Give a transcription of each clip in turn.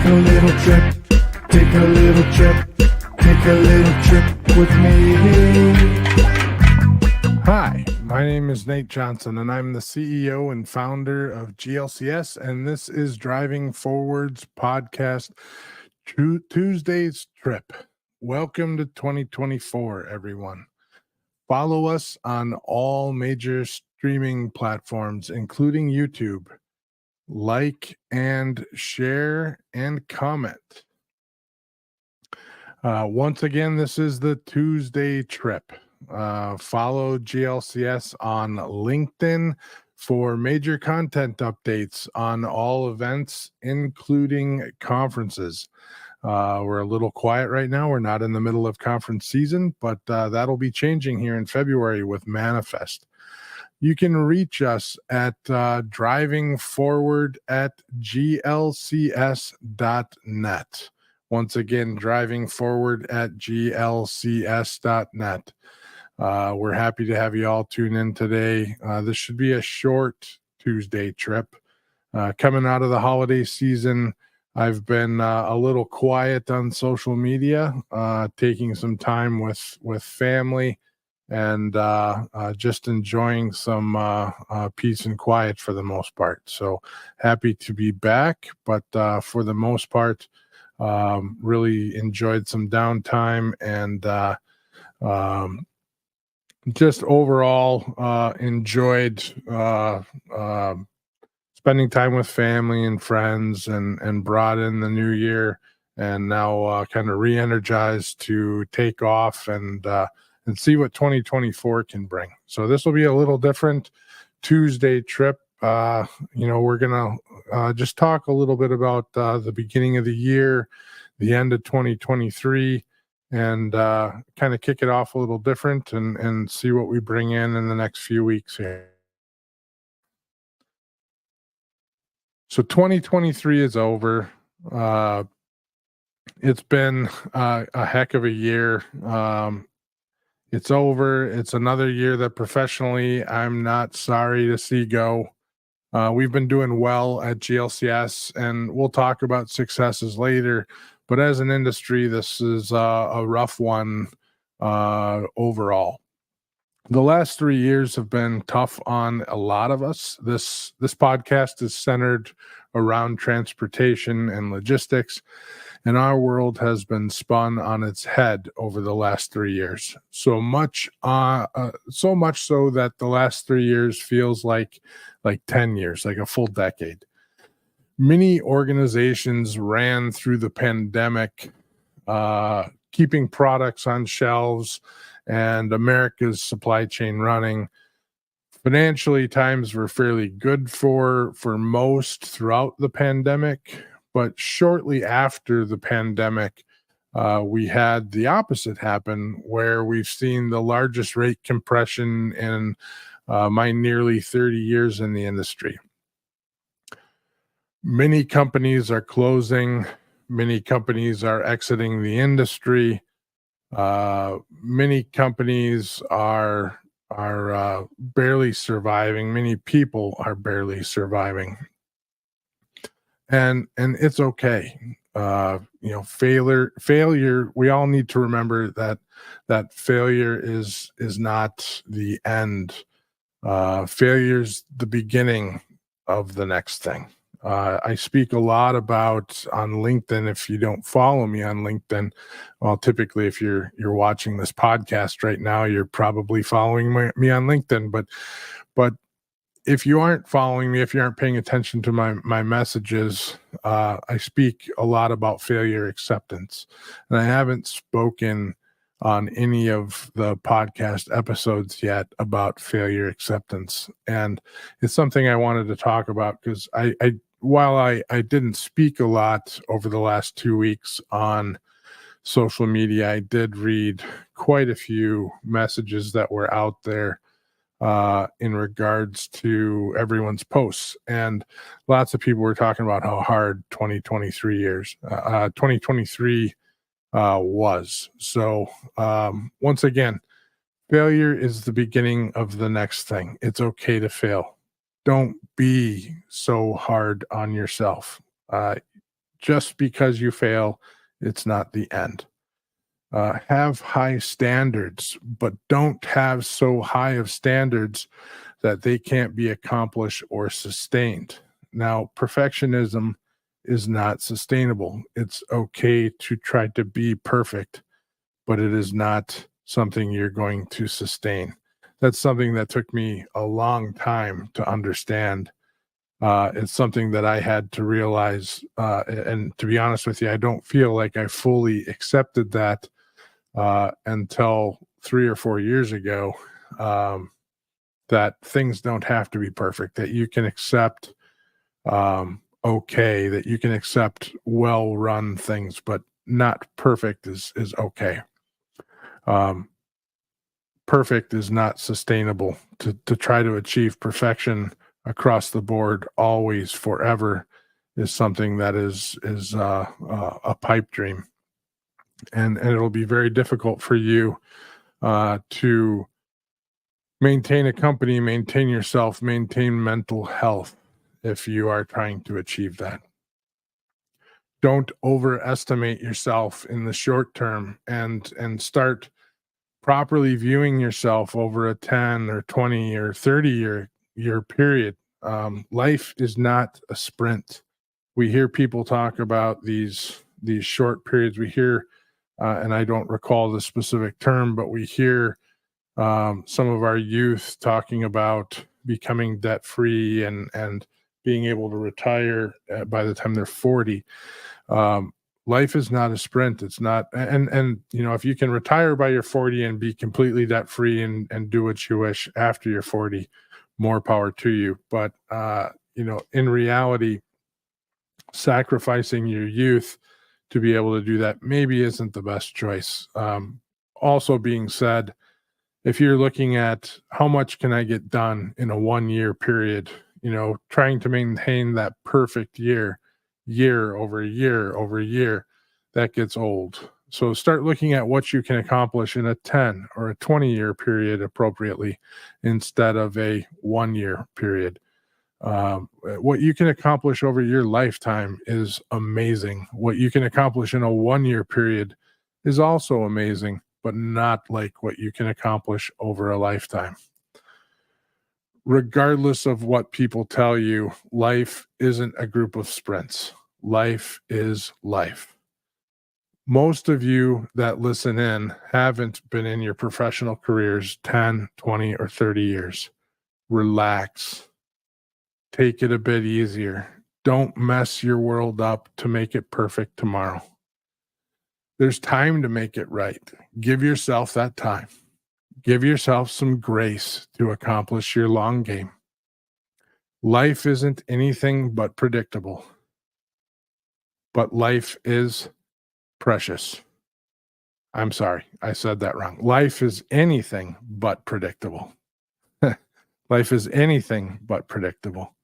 Take a little trip, take a little trip, take a little trip with me. Hi, my name is Nate Johnson, and I'm the CEO and founder of GLCS, and this is Driving Forward's podcast, Tuesday's Trip. Welcome to 2024, everyone. Follow us on all major streaming platforms, including YouTube. Like and share and comment. Once again, this is the Tuesday Trip. Follow GLCS on LinkedIn for major content updates on all events, including conferences. We're a little quiet right now. We're not in the middle of conference season, but that'll be changing here in February with Manifest. You can reach us at drivingforward@glcs.net. Once again, drivingforward@glcs.net. We're happy to have you all tune in today. This should be a short Tuesday trip. Coming out of the holiday season, I've been a little quiet on social media, taking some time with family, and just enjoying some peace and quiet for the most part. So happy to be back, but for the most part, really enjoyed some downtime, and just overall enjoyed spending time with family and friends, and brought in the new year, and now kind of re-energized to take off and see what 2024 can bring. So this will be a little different Tuesday trip. We're going to just talk a little bit about the beginning of the year, the end of 2023, and kind of kick it off a little different and see what we bring in the next few weeks here. So 2023 is over. It's been a heck of a year. It's over. It's another year that professionally I'm not sorry to see go. We've been doing well at GLCS, and we'll talk about successes later. But as an industry, this is a rough one overall. The last 3 years have been tough on a lot of us. This podcast is centered around transportation and logistics, and our world has been spun on its head over the last 3 years. So much so that the last 3 years feels like 10 years, like a full decade. Many organizations ran through the pandemic, keeping products on shelves and America's supply chain running. Financially, times were fairly good for most throughout the pandemic, but shortly after the pandemic, we had the opposite happen, where we've seen the largest rate compression in my nearly 30 years in the industry. Many companies are closing. Many companies are exiting the industry. Many companies are barely surviving. Many people are barely surviving, and it's okay. Failure. We all need to remember that failure is not the end. Failure's the beginning of the next thing. I speak a lot about on LinkedIn. If you don't follow me on LinkedIn, well, typically if you're watching this podcast right now, you're probably following me on LinkedIn. But if you aren't following me, if you aren't paying attention to my messages, I speak a lot about failure acceptance, and I haven't spoken on any of the podcast episodes yet about failure acceptance. And it's something I wanted to talk about because while I didn't speak a lot over the last 2 weeks on social media, I did read quite a few messages that were out there in regards to everyone's posts. And lots of people were talking about how hard 2023 was. So once again, failure is the beginning of the next thing. It's okay to fail. Don't be so hard on yourself. just because you fail, it's not the end. Have high standards, but don't have so high of standards that they can't be accomplished or sustained. Now, perfectionism is not sustainable. It's okay to try to be perfect, but it is not something you're going to sustain. That's something that took me a long time to understand. It's something that I had to realize. And to be honest with you, I don't feel like I fully accepted that until 3 or 4 years ago. That things don't have to be perfect, that you can accept okay, that you can accept well run things, but not perfect is okay. Um, Perfect is not sustainable. To try to achieve perfection across the board, always, forever, is something that is a pipe dream, and it'll be very difficult for you to maintain a company, maintain yourself, maintain mental health if you are trying to achieve that. Don't overestimate yourself in the short term, and start properly viewing yourself over a 10 or 20 or 30 year period. Life is not a sprint. We hear people talk about these short periods. We hear, and I don't recall the specific term, but we hear some of our youth talking about becoming debt free and being able to retire by the time they're 40. Life is not a sprint. It's not, and if you can retire by your 40 and be completely debt free and do what you wish after you're 40, more power to you. But in reality, sacrificing your youth to be able to do that maybe isn't the best choice. Also being said, if you're looking at how much can I get done in a 1 year period, trying to maintain that perfect year over year over year, that gets old. So start looking at what you can accomplish in a 10 or a 20-year period appropriately, instead of a 1 year period. What you can accomplish over your lifetime is amazing. What you can accomplish in a 1 year period is also amazing, but not like what you can accomplish over a lifetime. Regardless of what people tell you, life isn't a group of sprints. Life is life. Most of you that listen in haven't been in your professional careers 10, 20, or 30 years. Relax. Take it a bit easier. Don't mess your world up to make it perfect tomorrow. There's time to make it right. Give yourself that time. Give yourself some grace to accomplish your long game. Life isn't anything but predictable, but life is precious. I'm sorry, I said that wrong. Life is anything but predictable. Life is anything but predictable.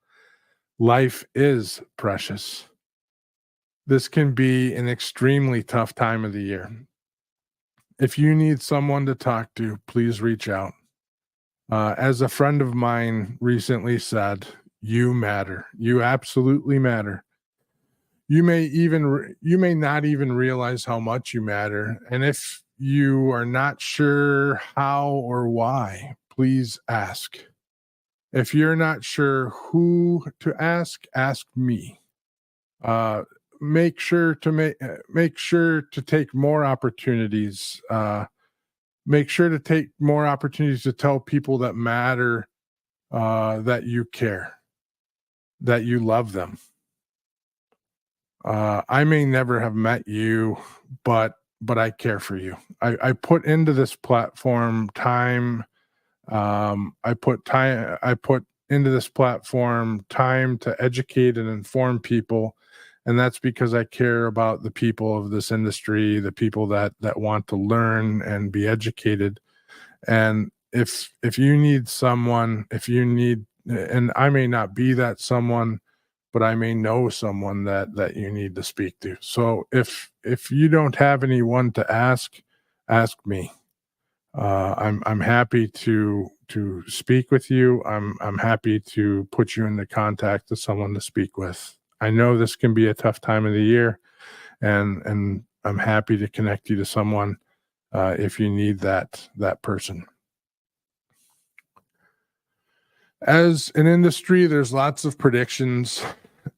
Life is precious. This can be an extremely tough time of the year. If you need someone to talk to, please reach out. As a friend of mine recently said, you matter. You absolutely matter. You may not even realize how much you matter. And if you are not sure how or why, please ask. If you're not sure who to ask me. Make sure to take more opportunities. Make sure to take more opportunities to tell people that matter that you care, that you love them. I may never have met you, but I care for you. I put into this platform time. I put into this platform time to educate and inform people, and that's because I care about the people of this industry, the people that want to learn and be educated. And if you need someone, and I may not be that someone, but I may know someone that you need to speak to. So if you don't have anyone to ask me. I'm happy to speak with you. I'm happy to put you into contact with someone to speak with. I know this can be a tough time of the year, and I'm happy to connect you to someone if you need that person. As an industry, there's lots of predictions,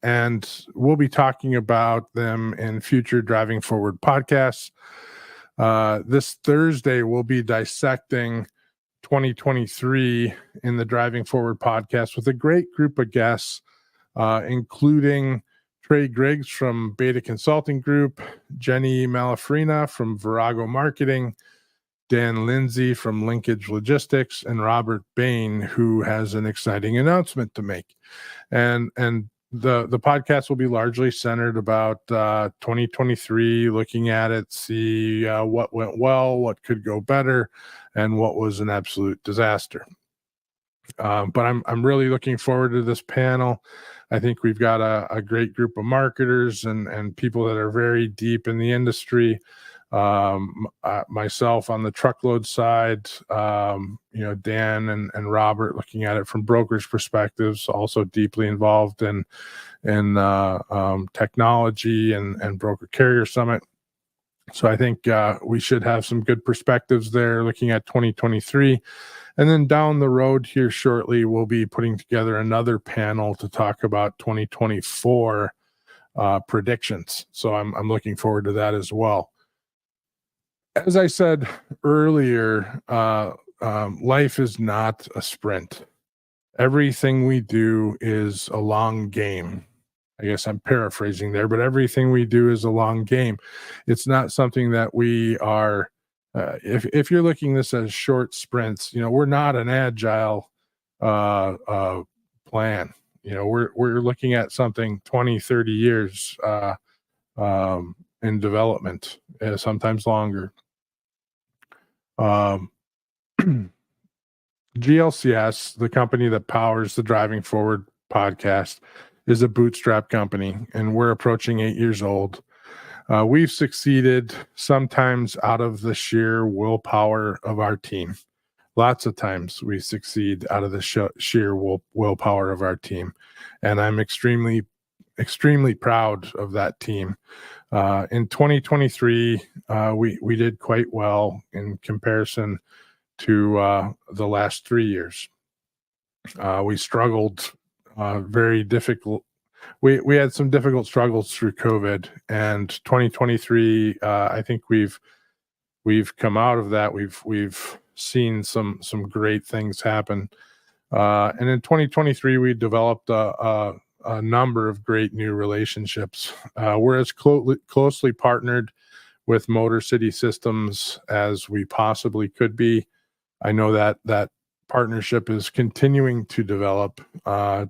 and we'll be talking about them in future Driving Forward podcasts. This Thursday, we'll be dissecting 2023 in the Driving Forward podcast with a great group of guests, including Trey Griggs from Beta Consulting Group, Jenny Malafrina from Virago Marketing, Dan Lindsay from Linkage Logistics, and Robert Bain, who has an exciting announcement to make. And the podcast will be largely centered about 2023, looking at it, see what went well, what could go better, and what was an absolute disaster. But I'm really looking forward to this panel. I think we've got a great group of marketers and people that are very deep in the industry. Myself on the truckload side, Dan and Robert looking at it from brokers' perspectives, also deeply involved in technology and Broker Carrier Summit. So I think we should have some good perspectives there looking at 2023. And then down the road here shortly, we'll be putting together another panel to talk about 2024 predictions. So I'm looking forward to that as well. As I said earlier, life is not a sprint. Everything we do is a long game. I guess I'm paraphrasing there, but everything we do is a long game. It's not something that we are, if you're looking this as short sprints, we're not an agile plan. We're looking at something 20, 30 years in development, sometimes longer. GLCS, the company that powers the Driving Forward podcast, is a bootstrap company, and we're approaching 8 years old. We've succeeded sometimes out of the sheer willpower of our team. Lots of times we succeed out of the sheer willpower of our team, and I'm extremely, extremely proud of that team. In 2023, we did quite well in comparison to the last 3 years. We struggled very difficult. We had some difficult struggles through COVID, and 2023. I think we've come out of that. We've seen some great things happen, and in 2023 we developed a number of great new relationships. We're as closely partnered with Motor City Systems as we possibly could be. I know that partnership is continuing to develop.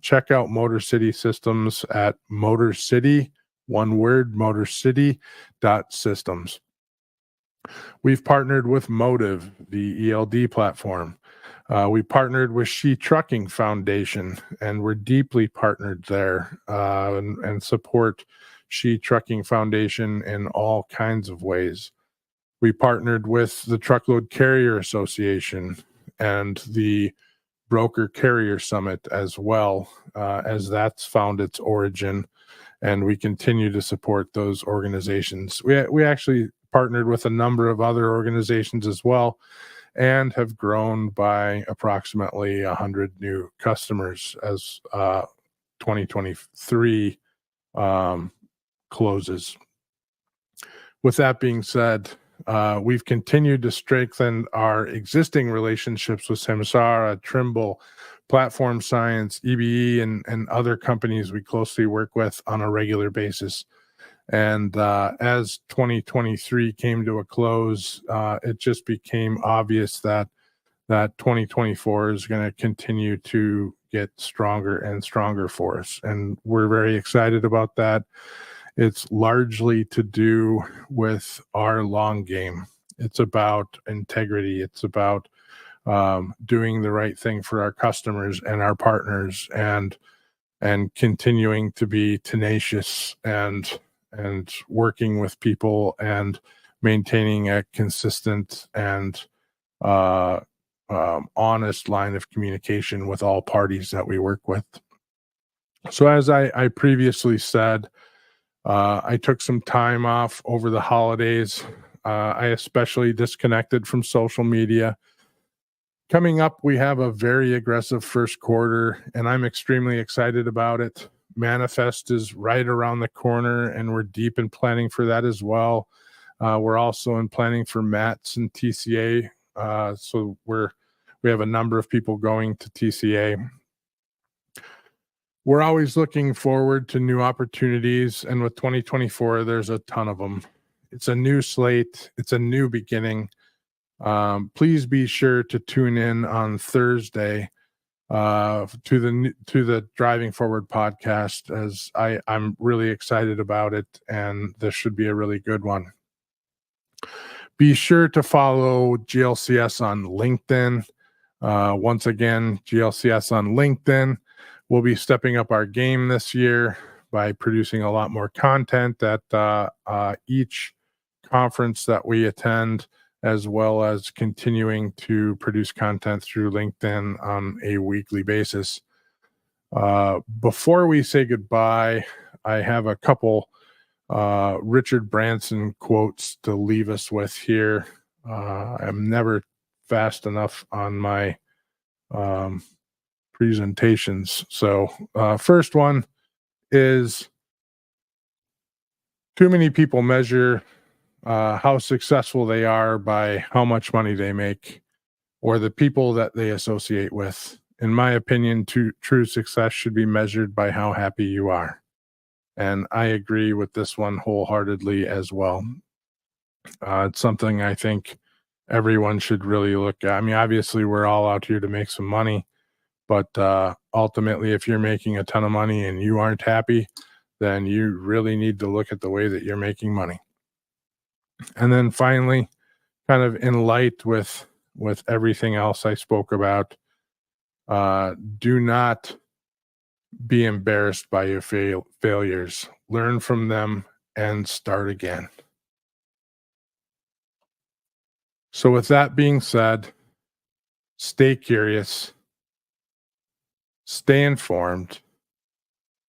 Check out Motor City Systems at Motor City, one word, motorcity.systems. We've partnered with Motive, the ELD platform. We partnered with She Trucking Foundation, and we're deeply partnered there and support She Trucking Foundation in all kinds of ways. We partnered with the Truckload Carrier Association and the Broker Carrier Summit as well, as that's found its origin, and we continue to support those organizations. We actually partnered with a number of other organizations as well, and have grown by approximately 100 new customers as 2023 closes. With that being said, we've continued to strengthen our existing relationships with Samsara, Trimble, Platform Science, EBE, and other companies we closely work with on a regular basis. And as 2023 came to a close, it just became obvious that 2024 is going to continue to get stronger and stronger for us. And we're very excited about that. It's largely to do with our long game. It's about integrity. It's about doing the right thing for our customers and our partners, and continuing to be tenacious and working with people and maintaining a consistent and honest line of communication with all parties that we work with. So, as I previously said, I took some time off over the holidays. I especially disconnected from social media. Coming up, we have a very aggressive first quarter, and I'm extremely excited about it. Manifest is right around the corner, and we're deep in planning for that as well. We're also in planning for MATS and TCA. We have a number of people going to TCA. We're always looking forward to new opportunities, and with 2024, there's a ton of them. It's a new slate, it's a new beginning. Please be sure to tune in on Thursday to the Driving Forward podcast, as I'm really excited about it, and this should be a really good one. Be sure to follow GLCS on LinkedIn. Once again, GLCS on LinkedIn. We'll be stepping up our game this year by producing a lot more content at each conference that we attend, as well as continuing to produce content through LinkedIn on a weekly basis. Before we say goodbye, I have a couple Richard Branson quotes to leave us with here. I'm never fast enough on my presentations. So, first one is, too many people measure how successful they are by how much money they make or the people that they associate with. In my opinion, true success should be measured by how happy you are. And I agree with this one wholeheartedly as well. It's something I think everyone should really look at. I mean, obviously, we're all out here to make some money, but ultimately, if you're making a ton of money and you aren't happy, then you really need to look at the way that you're making money. And then finally, kind of in light with everything else I spoke about, do not be embarrassed by your failures. Learn from them and start again. So with that being said, stay curious, stay informed,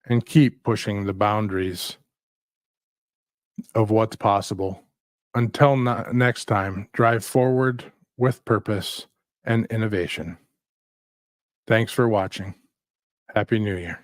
and keep pushing the boundaries of what's possible. Until next time, drive forward with purpose and innovation. Thanks for watching. Happy New Year.